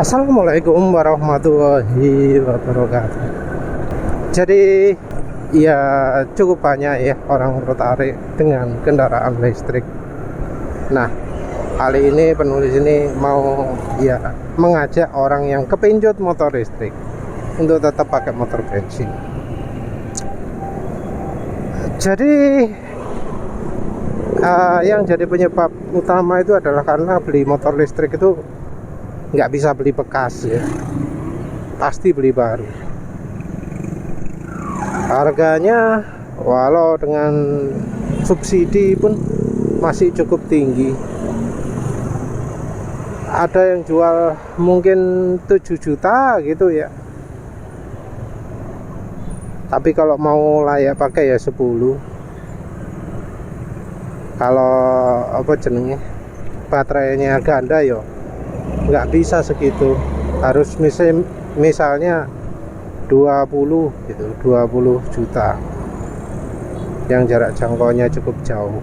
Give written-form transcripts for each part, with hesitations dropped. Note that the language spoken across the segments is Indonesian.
Assalamualaikum warahmatullahi wabarakatuh. Jadi ya cukup banyak ya orang tertarik dengan kendaraan listrik. Nah, kali ini penulis ini mau ya mengajak orang yang kepincut motor listrik untuk tetap pakai motor bensin. Jadi yang jadi penyebab utama itu adalah karena beli motor listrik itu nggak bisa beli bekas ya, pasti beli baru. Harganya walau dengan subsidi pun masih cukup tinggi. Ada yang jual mungkin 7 juta gitu ya, tapi kalau mau layak pakai ya 10. Kalau apa jenenge baterainya ganda yo nggak bisa segitu, harus misalnya 20 gitu, 20 juta yang jarak jangkaunya cukup jauh.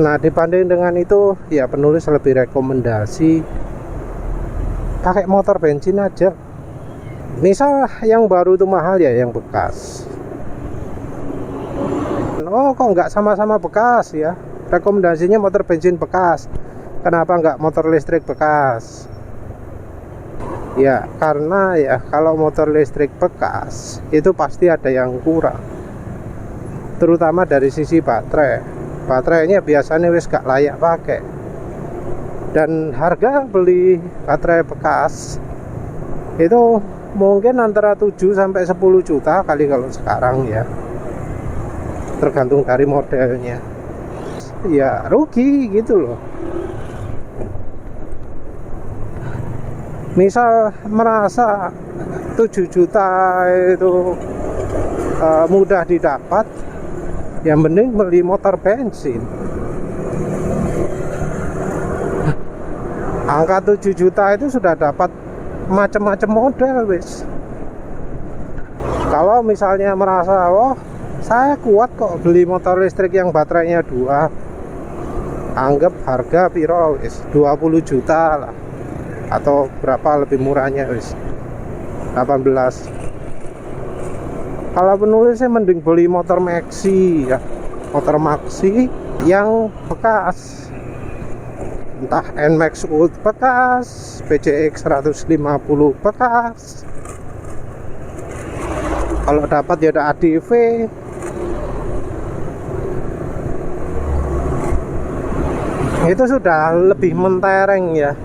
Nah, dibanding dengan itu ya penulis lebih rekomendasi pakai motor bensin aja. Misal yang baru itu mahal ya yang bekas. Oh, kok nggak sama-sama bekas ya? Rekomendasinya motor bensin bekas. Kenapa nggak motor listrik bekas? Ya karena ya kalau motor listrik bekas itu pasti ada yang kurang, terutama dari sisi baterai. Baterainya biasanya wis gak layak pakai, dan harga beli baterai bekas itu mungkin antara 7 sampai 10 juta kali kalau sekarang ya, tergantung dari modelnya. Ya rugi gitu loh. Misal merasa 7 juta itu mudah didapat, yang mending beli motor bensin. Angka 7 juta itu sudah dapat macam-macam model wis. Kalau misalnya merasa oh saya kuat kok beli motor listrik yang baterainya 2, anggap harga piro wis 20 juta lah, atau berapa lebih murahnya wis 18. Kalau penulisnya mending beli motor maxi ya, motor maxi yang bekas, entah NMAX Ult bekas, PCX 150 bekas. Kalau dapat ya ada ADV. Itu sudah lebih mentereng ya,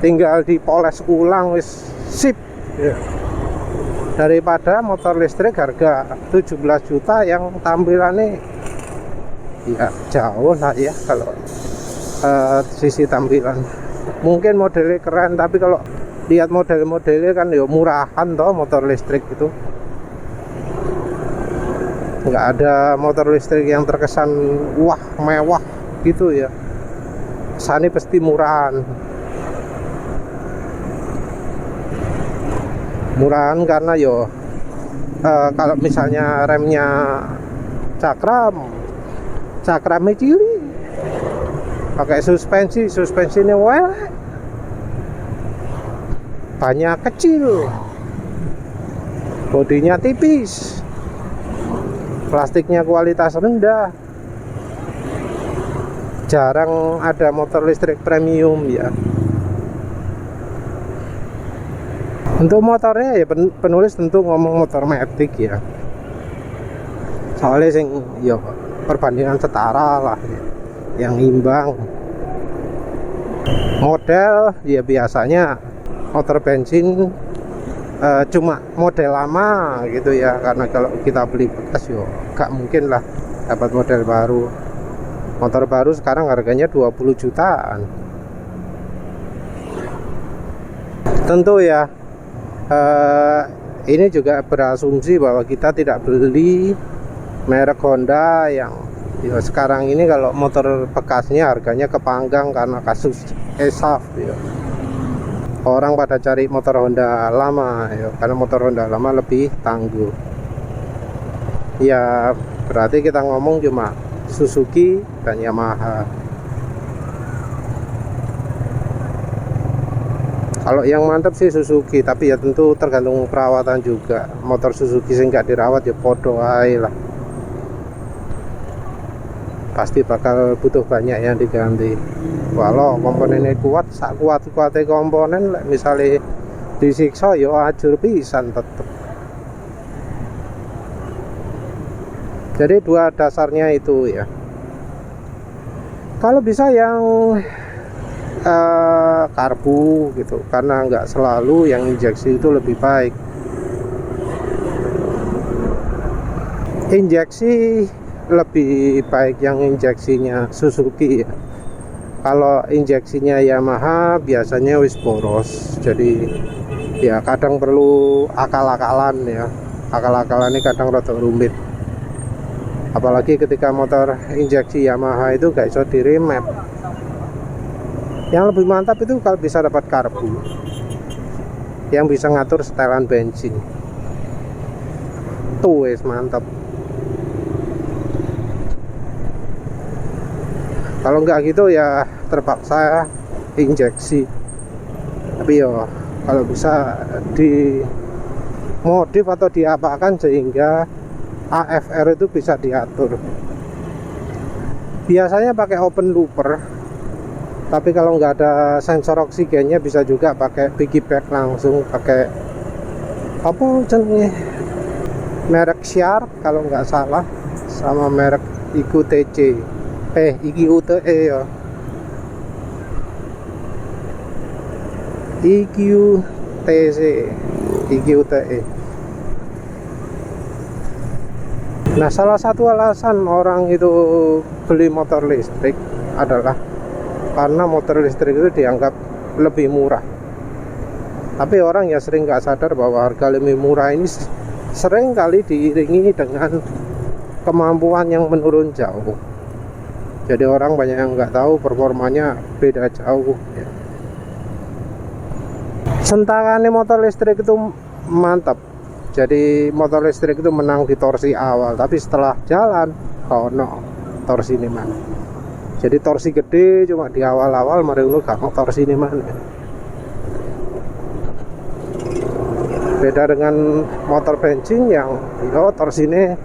tinggal dipoles ulang wis sip ya. Daripada motor listrik harga 17 juta yang tampilannya ya jauh lah ya. Kalau sisi tampilan mungkin modelnya keren, tapi kalau lihat model-modelnya kan ya murahan toh motor listrik itu. Nggak ada motor listrik yang terkesan wah mewah gitu ya, kesannya pasti murahan. Murahan karena yo kalau misalnya remnya cakramnya cili, pakai suspensinya welek, bannya kecil, bodinya tipis, plastiknya kualitas rendah. Jarang ada motor listrik premium ya. Untuk motornya ya penulis tentu ngomong motor matic ya, soalnya sing yo perbandingan setara lah ya, yang imbang. Model ya biasanya motor bensin cuma model lama gitu ya, karena kalau kita beli bekas yo gak mungkin lah dapat model baru. Motor baru sekarang harganya 20 jutaan. Tentu ya ini juga berasumsi bahwa kita tidak beli merek Honda yang ya, sekarang ini kalau motor bekasnya harganya kepanggang karena kasus ESAF ya. Orang pada cari motor Honda lama ya, karena motor Honda lama lebih tangguh. Ya berarti kita ngomong cuma Suzuki dan Yamaha. Kalau yang mantap sih Suzuki, tapi ya tentu tergantung perawatan juga. Motor Suzuki sih nggak dirawat ya podo ae lah, pasti bakal butuh banyak yang diganti. Walau komponennya kuat, sak kuat-kuatnya komponen misalnya disiksa yo ajur pisan tetep. Jadi dua dasarnya itu ya. Kalau bisa yang karbu gitu, karena nggak selalu yang injeksi itu lebih baik. Injeksi lebih baik yang injeksinya Suzuki ya. Kalau injeksinya Yamaha biasanya wis boros, jadi ya kadang perlu akal-akalan ya. Akal-akalan ini kadang rada rumit, apalagi ketika motor injeksi Yamaha itu gak iso di remap. Yang lebih mantap itu kalau bisa dapat karbu yang bisa ngatur setelan bensin, tuh wis mantap. Kalau nggak gitu ya terpaksa injeksi. Tapi yo kalau bisa di modif atau diapakan sehingga AFR itu bisa diatur. Biasanya pakai open looper, tapi kalau nggak ada sensor oksigennya bisa juga pakai piggyback langsung, pakai apa jenisnya, merek Sharp kalau nggak salah, sama merek IQTC. IQTE ya, IQTE. Nah, salah satu alasan orang itu beli motor listrik adalah karena motor listrik itu dianggap lebih murah. Tapi orang ya sering nggak sadar bahwa harga lebih murah ini sering kali diiringi dengan kemampuan yang menurun jauh. Jadi orang banyak yang nggak tahu performanya beda jauh ya. Sentakannya motor listrik itu mantap. Jadi motor listrik itu menang di torsi awal, tapi setelah jalan no torsi ini mana. Jadi torsi gede cuma di awal-awal, mari lu gak mau torsi ini mana. Beda dengan motor bensin yang torsi ini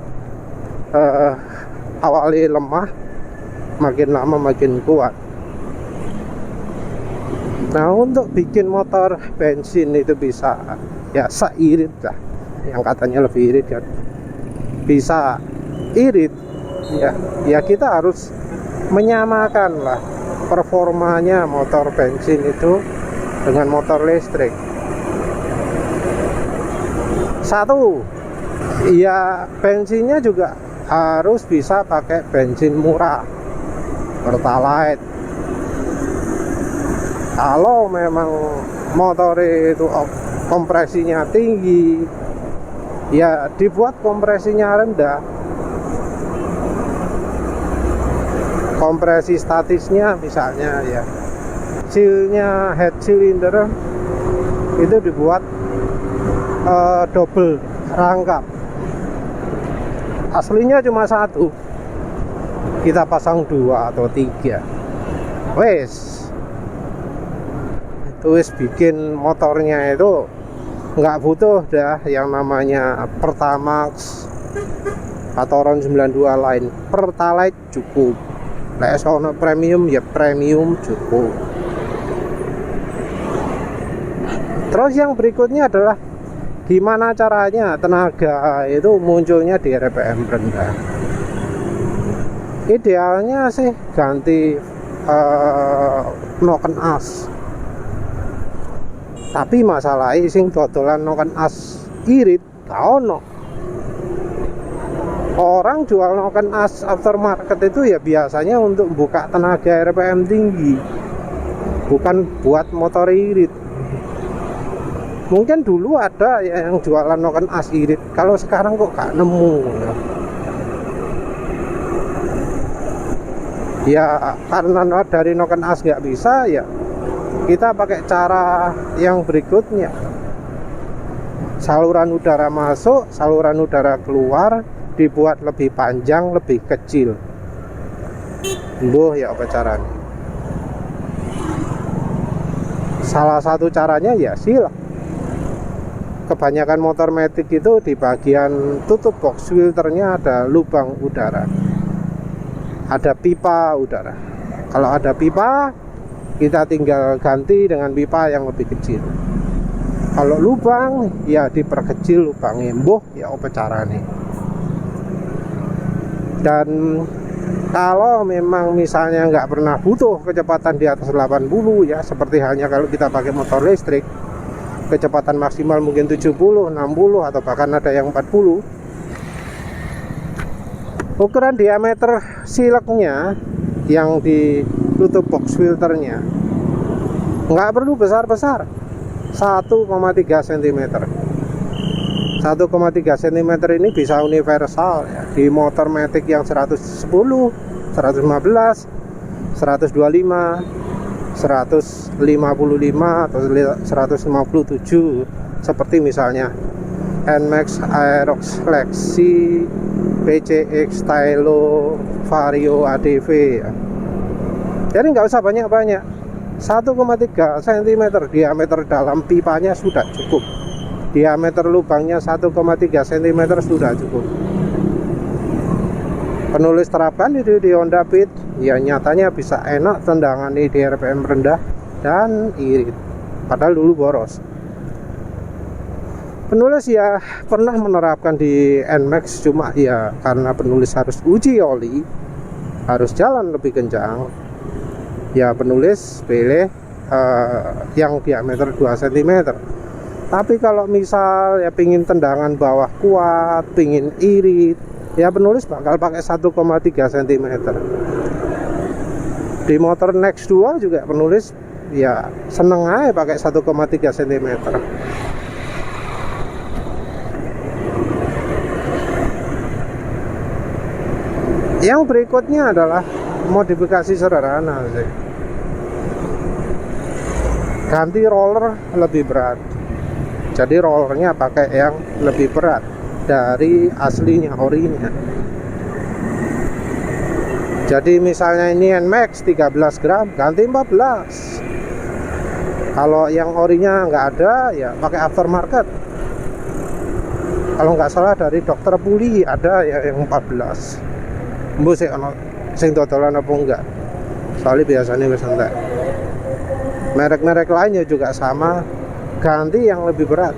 awalnya lemah, makin lama makin kuat. Nah, untuk bikin motor bensin itu bisa ya seirit lah, yang katanya lebih irit kan, bisa irit ya kita harus menyamakan lah performanya motor bensin itu dengan motor listrik. Satu, ya bensinnya juga harus bisa pakai bensin murah, Pertalite. Kalau memang motor itu kompresinya tinggi, ya dibuat kompresinya rendah. Kompresi statisnya misalnya ya, sealnya head cylinder itu dibuat double rangkap. Aslinya cuma satu, kita pasang 2 atau 3. Wes, itu wes bikin motornya itu nggak butuh dah yang namanya Pertamax atau Ron 92 lain. Pertalite cukup. Lek sono premium ya premium cukup. Terus yang berikutnya adalah gimana caranya tenaga itu munculnya di RPM rendah. Idealnya sih ganti noken as. Tapi masalahnya sing dodolan noken as irit gak ono. Orang jual noken as aftermarket itu ya biasanya untuk buka tenaga RPM tinggi, bukan buat motor irit. Mungkin dulu ada yang jualan noken as irit, kalau sekarang kok gak nemu ya. Karena dari noken as nggak bisa, ya kita pakai cara yang berikutnya. Saluran udara masuk, saluran udara keluar dibuat lebih panjang, lebih kecil. Ya apa caranya? Salah satu caranya ya silak. Kebanyakan motor matic itu di bagian tutup box filternya ada lubang udara, ada pipa udara. Kalau ada pipa, kita tinggal ganti dengan pipa yang lebih kecil. Kalau lubang, ya diperkecil lubangnya, ya apa caranya. Dan kalau memang misalnya nggak pernah butuh kecepatan di atas 80 ya, seperti halnya kalau kita pakai motor listrik, kecepatan maksimal mungkin 70, 60 atau bahkan ada yang 40. Ukuran diameter sileknya yang ditutup box filternya nggak perlu besar-besar, 1,3 cm. 1,3 cm ini bisa universal ya, di motor matic yang 110, 115, 125, 155 atau 157, seperti misalnya NMAX, Aerox, Lexi, PCX, Stylo, Vario, ADV ya. Jadi nggak usah banyak-banyak, 1,3 cm diameter dalam pipanya sudah cukup. Diameter lubangnya 1,3 cm sudah cukup. Penulis terapkan itu di Honda Beat ya, nyatanya bisa enak tendangan di RPM rendah dan irit, padahal dulu boros. Penulis ya pernah menerapkan di NMAX, cuma ya karena penulis harus uji oli, harus jalan lebih kencang, ya penulis pilih yang diameter 2 cm. Tapi kalau misal ya pingin tendangan bawah kuat, pingin irit, ya penulis bakal pakai 1,3 cm. Di motor Next 2 juga penulis ya seneng aja pakai 1,3 cm. Yang berikutnya adalah modifikasi sederhana sih. Ganti roller lebih berat. Jadi rollernya pakai yang lebih berat dari aslinya, orinya. Jadi misalnya ini NMAX 13 gram, ganti 14. Kalau yang orinya nggak ada, ya pakai aftermarket. Kalau nggak salah dari Dokter Puli ada ya yang 14. Mbok sih ono sing dodolan apa enggak? Soalnya biasanya wis entek. Merek-merek lainnya juga sama, ganti yang lebih berat.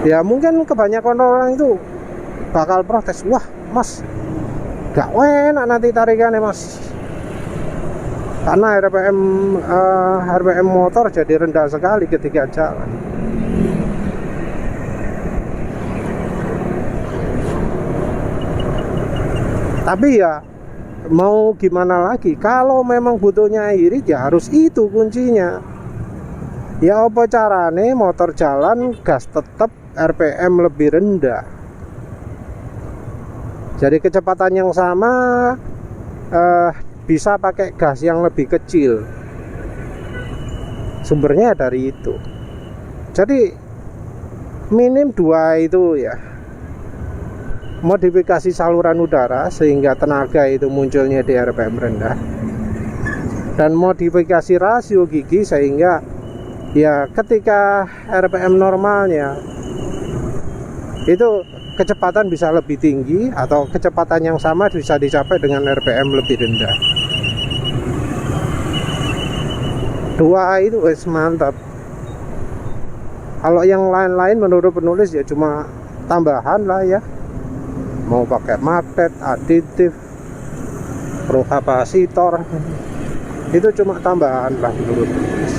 Ya mungkin kebanyakan orang itu bakal protes, wah mas gak enak nanti tarikannya mas, karena RPM motor jadi rendah sekali ketika jalan. Tapi ya mau gimana lagi, kalau memang butuhnya irit ya harus itu kuncinya. Ya apa carane motor jalan gas tetap RPM lebih rendah. Jadi kecepatan yang sama bisa pakai gas yang lebih kecil. Sumbernya dari itu. Jadi minim 2 itu ya. Modifikasi saluran udara sehingga tenaga itu munculnya di RPM rendah, dan modifikasi rasio gigi sehingga ya ketika RPM normalnya itu kecepatan bisa lebih tinggi atau kecepatan yang sama bisa dicapai dengan RPM lebih rendah. 2 itu mantap. Kalau yang lain-lain menurut penulis ya cuma tambahan lah ya. Mau pakai magnet, aditif, pro kapasitor, itu cuma tambahan lah menurut penulis,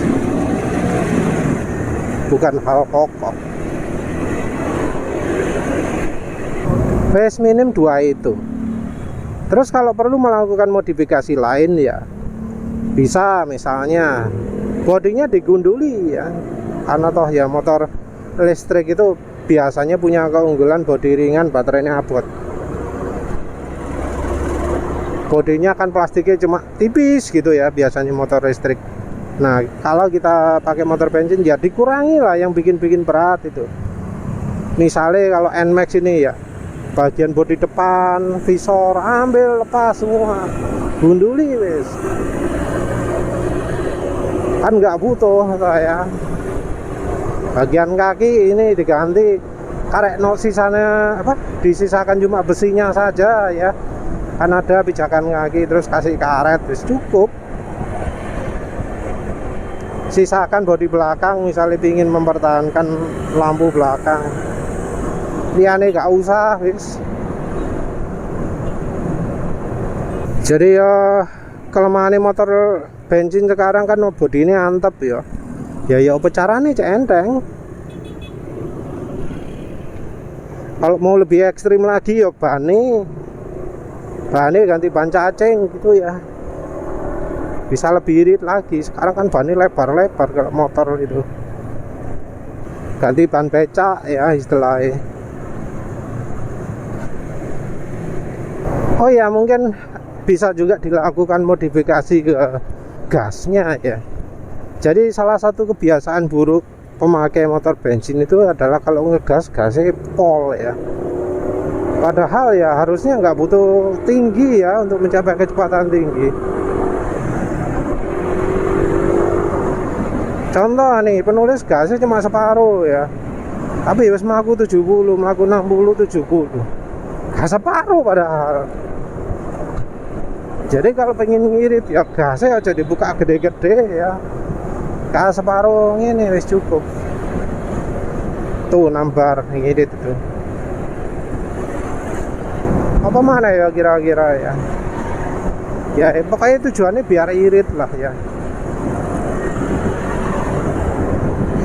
bukan hal pokok. Base minim 2 itu. Terus kalau perlu melakukan modifikasi lain ya bisa, misalnya bodinya digunduli ya, karena toh ya motor listrik itu biasanya punya keunggulan bodi ringan, baterainya abot. Bodinya kan plastiknya cuma tipis gitu ya biasanya motor listrik. Nah kalau kita pakai motor bensin ya dikurangi lah yang bikin berat itu. Misalnya kalau NMAX ini ya bagian bodi depan, visor ambil, lepas semua, gunduli wis. Kan nggak butuh saya. Bagian kaki ini diganti, karek no sisanya apa, disisakan cuma besinya saja ya. Kan ada pijakan kaki, terus kasih karet, wis cukup. Sisakan bodi belakang, misalnya ingin mempertahankan lampu belakang, liane gak usah wis. Jadi ya kelemahan motor bensin sekarang kan bodi ini antep ya. Ya apa caranya cek enteng. Kalau mau lebih ekstrim lagi ya bane ganti ban cacing gitu ya, bisa lebih irit lagi. Sekarang kan bannya lebar-lebar kalau motor itu, ganti ban becak ya istilahnya. Oh ya, mungkin bisa juga dilakukan modifikasi ke gasnya ya. Jadi salah satu kebiasaan buruk pemakai motor bensin itu adalah kalau ngegas gasnya pol ya. Padahal ya harusnya nggak butuh tinggi ya untuk mencapai kecepatan tinggi. Contoh nih, penulis gasnya cuma separuh ya, tapi wis mlaku 70, mlaku 60, 70. Gas separuh padahal. Jadi kalau pengen ngirit ya gasnya aja dibuka gede-gede ya. Gas separuh ini wis cukup. Tuh nambah ngirit itu. Apa mana ya kira-kira ya? Ya pokoknya tujuannya biar irit lah ya.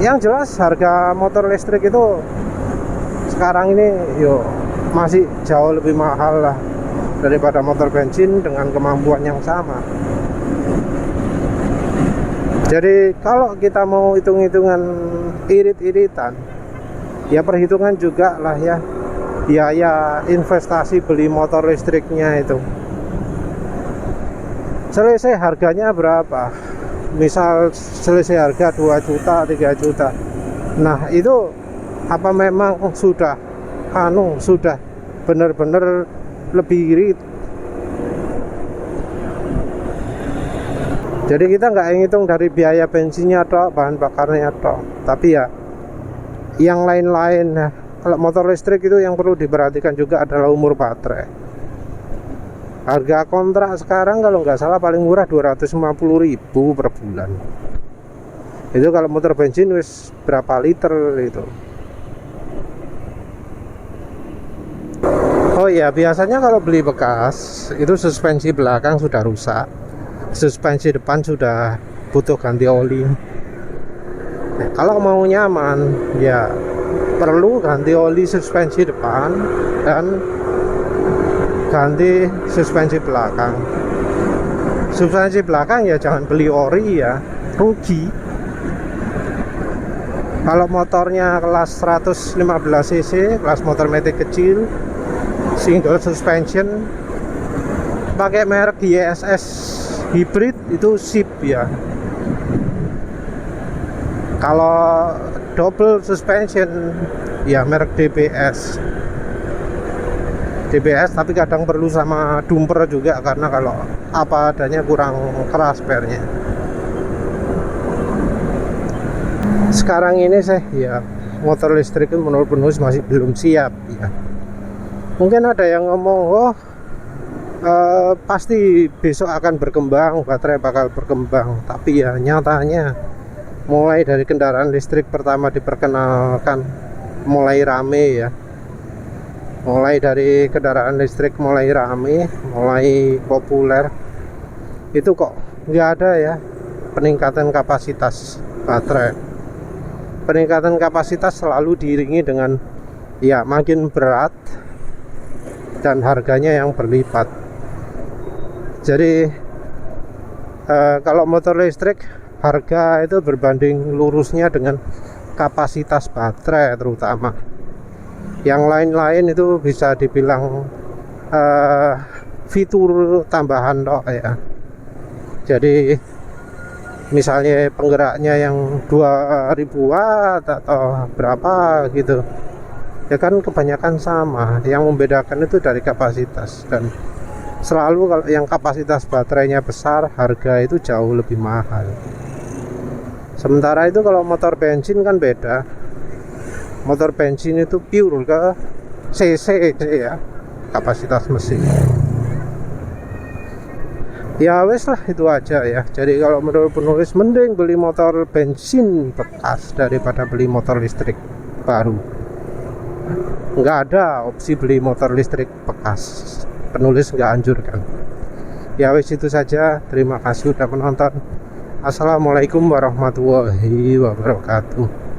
Yang jelas harga motor listrik itu sekarang ini masih jauh lebih mahal lah daripada motor bensin dengan kemampuan yang sama. Jadi kalau kita mau hitung-hitungan irit-iritan, ya perhitungan juga lah ya biaya investasi beli motor listriknya itu. Selesai harganya berapa? Misal selesai harga 2 juta, 3 juta. Nah itu apa memang sudah benar-benar lebih irit? Jadi kita nggak ngitung dari biaya bensinnya atau bahan bakarnya atau, tapi ya yang lain-lain. Nah, kalau motor listrik itu yang perlu diperhatikan juga adalah umur baterai. Harga kontrak sekarang kalau nggak salah paling murah 250.000 per bulan. Itu kalau motor bensin wis berapa liter itu. Oh iya, biasanya kalau beli bekas itu suspensi belakang sudah rusak, suspensi depan sudah butuh ganti oli. Nah, kalau mau nyaman ya perlu ganti oli suspensi depan dan ganti suspensi belakang. Suspensi belakang ya jangan beli ori ya, rugi. Kalau motornya kelas 115 cc, kelas motor metik kecil, single suspension, pakai merek YSS hybrid itu sip ya. Kalau double suspension ya merek DBS tapi kadang perlu sama dumper juga, karena kalau apa adanya kurang keras pernya. Sekarang ini ya motor listrik menurut penulis masih belum siap ya. Mungkin ada yang ngomong pasti besok akan berkembang, baterai bakal berkembang, tapi ya nyatanya mulai dari kendaraan listrik pertama diperkenalkan mulai rame ya, mulai dari kendaraan listrik mulai rame, mulai populer, itu kok nggak ada ya peningkatan kapasitas baterai. Peningkatan kapasitas selalu diiringi dengan ya makin berat dan harganya yang berlipat. Jadi kalau motor listrik harga itu berbanding lurusnya dengan kapasitas baterai terutama. Yang lain-lain itu bisa dibilang fitur tambahan toh ya. Jadi misalnya penggeraknya yang 2000 watt atau berapa gitu, Ya kan kebanyakan sama, yang membedakan itu dari kapasitas. Dan selalu kalau yang kapasitas baterainya besar, harga itu jauh lebih mahal. Sementara itu kalau motor bensin kan beda. Motor bensin itu pure ke cc ya, kapasitas mesin. Ya wes lah, itu aja ya. Jadi kalau menurut penulis, mending beli motor bensin bekas daripada beli motor listrik baru. Nggak ada opsi beli motor listrik bekas, penulis nggak anjurkan. Ya wes, itu saja. Terima kasih sudah menonton. Assalamualaikum warahmatullahi wabarakatuh.